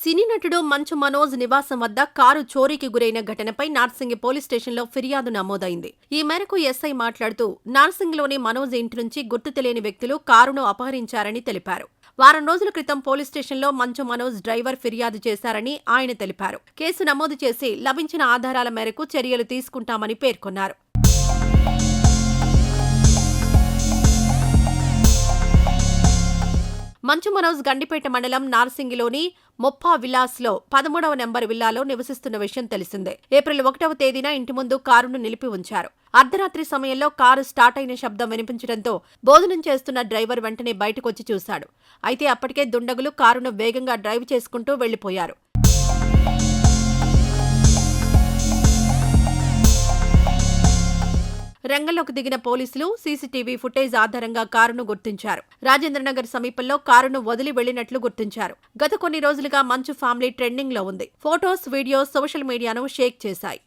సినీ నటుడు మంచు మనోజ్ నివాసం వద్ద కారు చోరీకి గురైన ఘటనపై నార్సింగి పోలీస్ స్టేషన్లో ఫిర్యాదు నమోదైంది. ఈ మేరకు ఎస్ఐ మాట్లాడుతూ నార్సింగిలోని మనోజ్ ఇంటి నుంచి గుర్తు తెలియని వ్యక్తులు కారును అపహరించారని తెలిపారు. వారం రోజుల క్రితం పోలీస్ స్టేషన్లో మంచు మనోజ్ డ్రైవర్ ఫిర్యాదు చేశారని ఆయన తెలిపారు. కేసు నమోదు చేసి లభించిన ఆధారాల మేరకు చర్యలు తీసుకుంటామని పేర్కొన్నారు. మంచు మనోజ్ గండిపేట మండలం నార్సింగిలోని మొప్పా విలాస్లో 13వ నెంబర్ విల్లాలో నివసిస్తున్న విషయం తెలిసిందే. ఏప్రిల్ 1వ తేదీన ఇంటి ముందు కారును నిలిపి ఉంచారు. అర్ధరాత్రి సమయంలో కారు స్టార్ట్ అయిన శబ్దం వినిపించడంతో భోజనం చేస్తున్న డ్రైవర్ వెంటనే బయటకొచ్చి చూశాడు. అయితే అప్పటికే దుండగులు కారును వేగంగా డ్రైవ్ చేసుకుంటూ వెళ్లిపోయారు. రంగంలోకి దిగిన పోలీసులు సీసీటీవీ ఫుటేజ్ ఆధారంగా కారును గుర్తించారు. రాజేంద్రనగర్ సమీపంలో కారును వదిలి వెళ్లినట్లు గుర్తించారు. గత కొన్ని రోజులుగా మంచు ఫ్యామిలీ ట్రెండింగ్ లో ఉంది. ఫోటోస్, వీడియోస్ సోషల్ మీడియాను షేక్ చేశాయి.